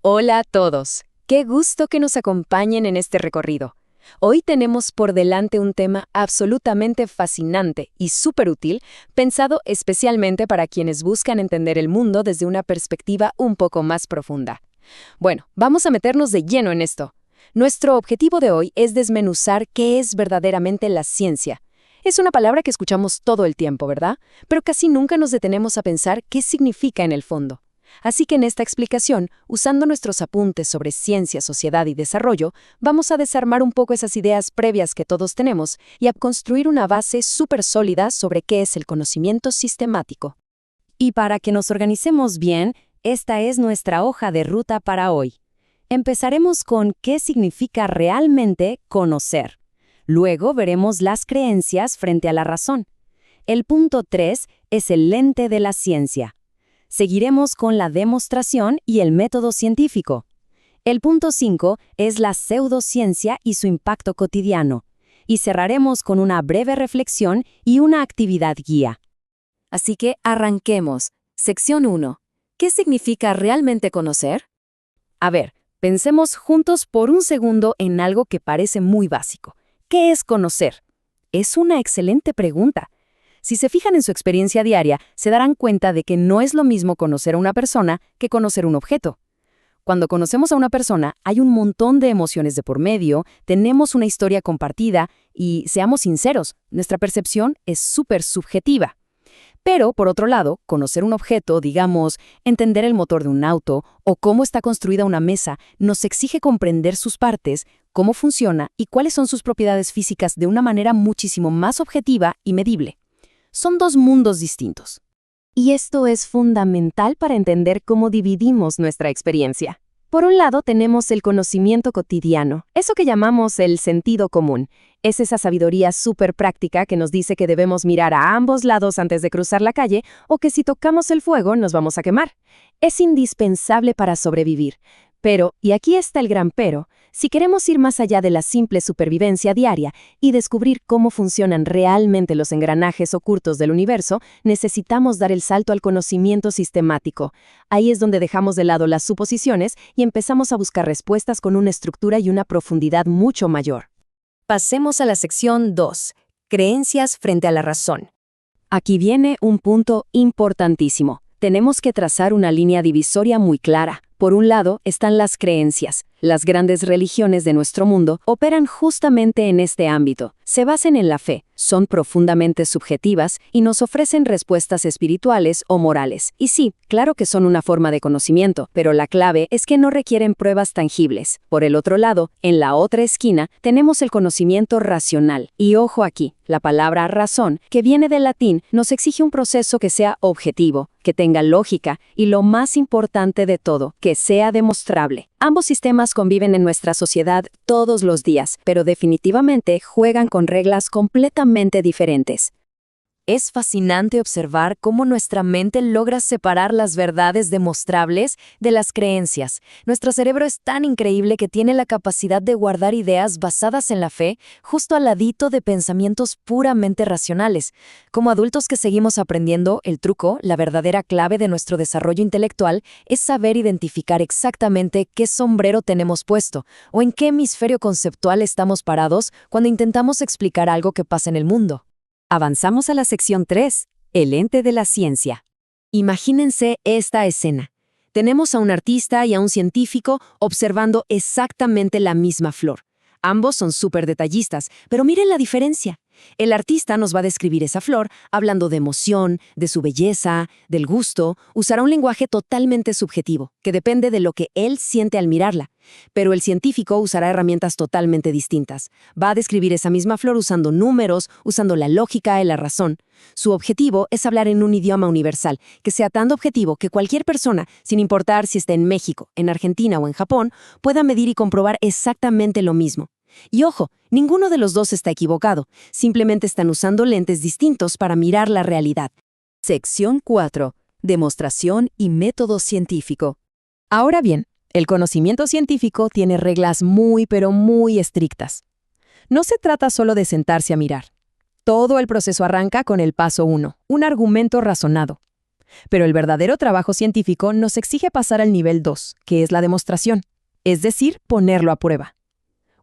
Hola a todos. Qué gusto que nos acompañen en este recorrido. Hoy tenemos por delante un tema absolutamente fascinante y súper útil, pensado especialmente para quienes buscan entender el mundo desde una perspectiva un poco más profunda. Bueno, vamos a meternos de lleno en esto. Nuestro objetivo de hoy es desmenuzar qué es verdaderamente la ciencia. Es una palabra que escuchamos todo el tiempo, ¿verdad? Pero casi nunca nos detenemos a pensar qué significa en el fondo. Así que en esta explicación, usando nuestros apuntes sobre ciencia, sociedad y desarrollo, vamos a desarmar un poco esas ideas previas que todos tenemos y a construir una base súper sólida sobre qué es el conocimiento sistemático. Y para que nos organicemos bien, esta es nuestra hoja de ruta para hoy. Empezaremos con qué significa realmente conocer. Luego veremos las creencias frente a la razón. El punto 3 es el lente de la ciencia. Seguiremos con la demostración y el método científico. El punto 5 es la pseudociencia y su impacto cotidiano. Y cerraremos con una breve reflexión y una actividad guía. Así que arranquemos. Sección 1. ¿Qué significa realmente conocer? A ver, pensemos juntos por un segundo en algo que parece muy básico. ¿Qué es conocer? Es una excelente pregunta. Si se fijan en su experiencia diaria, se darán cuenta de que no es lo mismo conocer a una persona que conocer un objeto. Cuando conocemos a una persona, hay un montón de emociones de por medio, tenemos una historia compartida y, seamos sinceros, nuestra percepción es súper subjetiva. Pero, por otro lado, conocer un objeto, digamos, entender el motor de un auto o cómo está construida una mesa, nos exige comprender sus partes, cómo funciona y cuáles son sus propiedades físicas de una manera muchísimo más objetiva y medible. Son dos mundos distintos. Y esto es fundamental para entender cómo dividimos nuestra experiencia. Por un lado tenemos el conocimiento cotidiano, eso que llamamos el sentido común. Es esa sabiduría súper práctica que nos dice que debemos mirar a ambos lados antes de cruzar la calle o que si tocamos el fuego nos vamos a quemar. Es indispensable para sobrevivir. Pero, y aquí está el gran pero, si queremos ir más allá de la simple supervivencia diaria y descubrir cómo funcionan realmente los engranajes ocultos del universo, necesitamos dar el salto al conocimiento sistemático. Ahí es donde dejamos de lado las suposiciones y empezamos a buscar respuestas con una estructura y una profundidad mucho mayor. Pasemos a la sección 2, creencias frente a la razón. Aquí viene un punto importantísimo. Tenemos que trazar una línea divisoria muy clara. Por un lado están las creencias. Las grandes religiones de nuestro mundo operan justamente en este ámbito. Se basan en la fe, son profundamente subjetivas y nos ofrecen respuestas espirituales o morales. Y sí, claro que son una forma de conocimiento, pero la clave es que no requieren pruebas tangibles. Por el otro lado, en la otra esquina, tenemos el conocimiento racional. Y ojo aquí, la palabra razón, que viene del latín, nos exige un proceso que sea objetivo, que tenga lógica y, lo más importante de todo, que sea demostrable. Ambos sistemas conviven en nuestra sociedad todos los días, pero definitivamente juegan con reglas completamente diferentes. Es fascinante observar cómo nuestra mente logra separar las verdades demostrables de las creencias. Nuestro cerebro es tan increíble que tiene la capacidad de guardar ideas basadas en la fe justo al ladito de pensamientos puramente racionales. Como adultos que seguimos aprendiendo, el truco, la verdadera clave de nuestro desarrollo intelectual, es saber identificar exactamente qué sombrero tenemos puesto o en qué hemisferio conceptual estamos parados cuando intentamos explicar algo que pasa en el mundo. Avanzamos a la sección 3, el ente de la ciencia. Imagínense esta escena. Tenemos a un artista y a un científico observando exactamente la misma flor. Ambos son súper detallistas, pero miren la diferencia. El artista nos va a describir esa flor hablando de emoción, de su belleza, del gusto, usará un lenguaje totalmente subjetivo, que depende de lo que él siente al mirarla. Pero el científico usará herramientas totalmente distintas. Va a describir esa misma flor usando números, usando la lógica y la razón. Su objetivo es hablar en un idioma universal, que sea tan objetivo que cualquier persona, sin importar si está en México, en Argentina o en Japón, pueda medir y comprobar exactamente lo mismo. Y ojo, ninguno de los dos está equivocado, simplemente están usando lentes distintos para mirar la realidad. Sección 4. Demostración y método científico. Ahora bien, el conocimiento científico tiene reglas muy pero muy estrictas. No se trata solo de sentarse a mirar. Todo el proceso arranca con el paso 1, un argumento razonado. Pero el verdadero trabajo científico nos exige pasar al nivel 2, que es la demostración, es decir, ponerlo a prueba.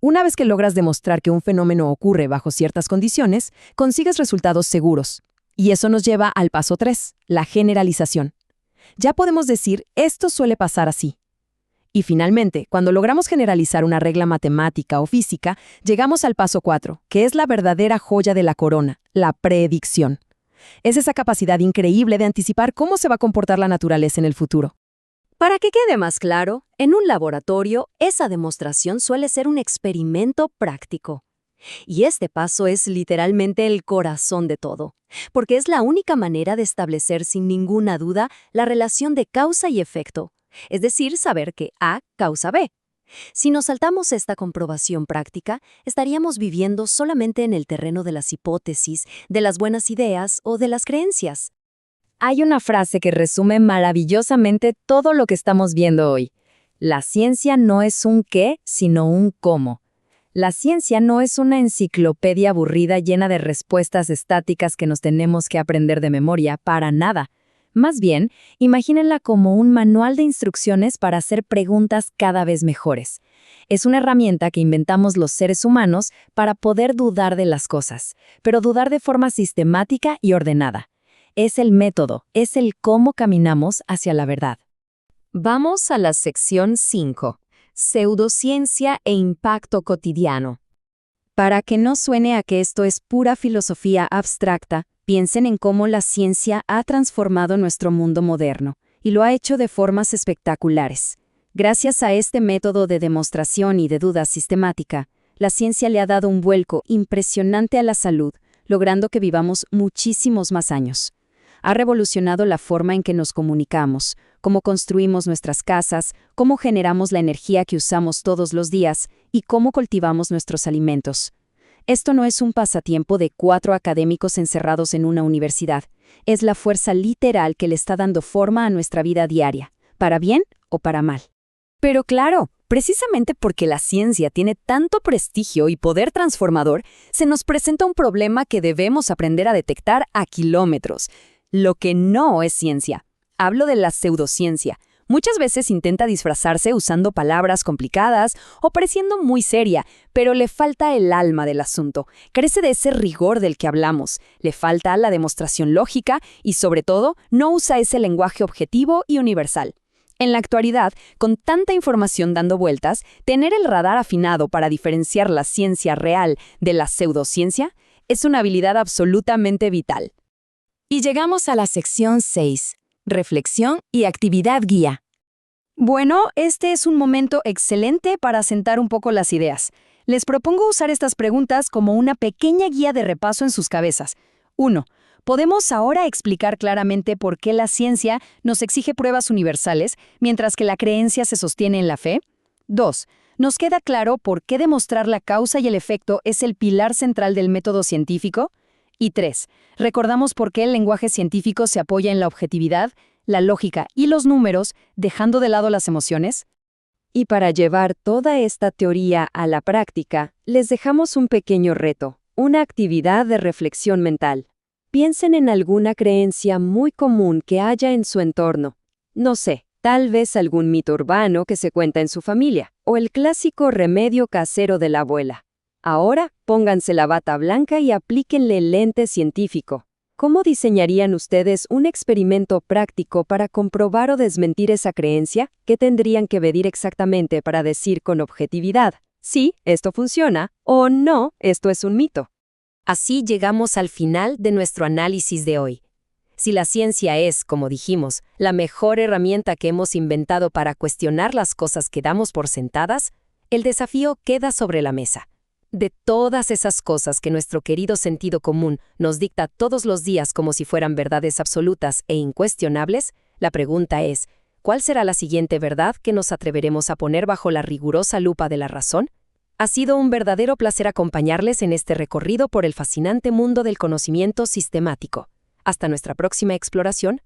Una vez que logras demostrar que un fenómeno ocurre bajo ciertas condiciones, consigues resultados seguros. Y eso nos lleva al paso 3, la generalización. Ya podemos decir, esto suele pasar así. Y finalmente, cuando logramos generalizar una regla matemática o física, llegamos al paso 4, que es la verdadera joya de la corona, la predicción. Es esa capacidad increíble de anticipar cómo se va a comportar la naturaleza en el futuro. Para que quede más claro, en un laboratorio, esa demostración suele ser un experimento práctico. Y este paso es literalmente el corazón de todo, porque es la única manera de establecer sin ninguna duda la relación de causa y efecto, es decir, saber que A causa B. Si nos saltamos esta comprobación práctica, estaríamos viviendo solamente en el terreno de las hipótesis, de las buenas ideas o de las creencias. Hay una frase que resume maravillosamente todo lo que estamos viendo hoy. La ciencia no es un qué, sino un cómo. La ciencia no es una enciclopedia aburrida llena de respuestas estáticas que nos tenemos que aprender de memoria, para nada. Más bien, imagínenla como un manual de instrucciones para hacer preguntas cada vez mejores. Es una herramienta que inventamos los seres humanos para poder dudar de las cosas, pero dudar de forma sistemática y ordenada. Es el método, es el cómo caminamos hacia la verdad. Vamos a la sección 5. Pseudociencia e impacto cotidiano. Para que no suene a que esto es pura filosofía abstracta, piensen en cómo la ciencia ha transformado nuestro mundo moderno, y lo ha hecho de formas espectaculares. Gracias a este método de demostración y de duda sistemática, la ciencia le ha dado un vuelco impresionante a la salud, logrando que vivamos muchísimos más años. Ha revolucionado la forma en que nos comunicamos, cómo construimos nuestras casas, cómo generamos la energía que usamos todos los días y cómo cultivamos nuestros alimentos. Esto no es un pasatiempo de 4 académicos encerrados en una universidad. Es la fuerza literal que le está dando forma a nuestra vida diaria, para bien o para mal. Pero claro, precisamente porque la ciencia tiene tanto prestigio y poder transformador, se nos presenta un problema que debemos aprender a detectar a kilómetros. Lo que no es ciencia. Hablo de la pseudociencia. Muchas veces intenta disfrazarse usando palabras complicadas o pareciendo muy seria, pero le falta el alma del asunto. Carece de ese rigor del que hablamos. Le falta la demostración lógica y, sobre todo, no usa ese lenguaje objetivo y universal. En la actualidad, con tanta información dando vueltas, tener el radar afinado para diferenciar la ciencia real de la pseudociencia es una habilidad absolutamente vital. Y llegamos a la sección 6, reflexión y actividad guía. Bueno, este es un momento excelente para sentar un poco las ideas. Les propongo usar estas preguntas como una pequeña guía de repaso en sus cabezas. 1. ¿Podemos ahora explicar claramente por qué la ciencia nos exige pruebas universales, mientras que la creencia se sostiene en la fe? 2. ¿Nos queda claro por qué demostrar la causa y el efecto es el pilar central del método científico? Y 3. ¿Recordamos por qué el lenguaje científico se apoya en la objetividad, la lógica y los números, dejando de lado las emociones? Y para llevar toda esta teoría a la práctica, les dejamos un pequeño reto, una actividad de reflexión mental. Piensen en alguna creencia muy común que haya en su entorno. No sé, tal vez algún mito urbano que se cuenta en su familia, o el clásico remedio casero de la abuela. Ahora, pónganse la bata blanca y aplíquenle el lente científico. ¿Cómo diseñarían ustedes un experimento práctico para comprobar o desmentir esa creencia? ¿Qué tendrían que medir exactamente para decir con objetividad, sí, esto funciona, o no, esto es un mito? Así llegamos al final de nuestro análisis de hoy. Si la ciencia es, como dijimos, la mejor herramienta que hemos inventado para cuestionar las cosas que damos por sentadas, el desafío queda sobre la mesa. De todas esas cosas que nuestro querido sentido común nos dicta todos los días como si fueran verdades absolutas e incuestionables, la pregunta es, ¿cuál será la siguiente verdad que nos atreveremos a poner bajo la rigurosa lupa de la razón? Ha sido un verdadero placer acompañarles en este recorrido por el fascinante mundo del conocimiento sistemático. Hasta nuestra próxima exploración.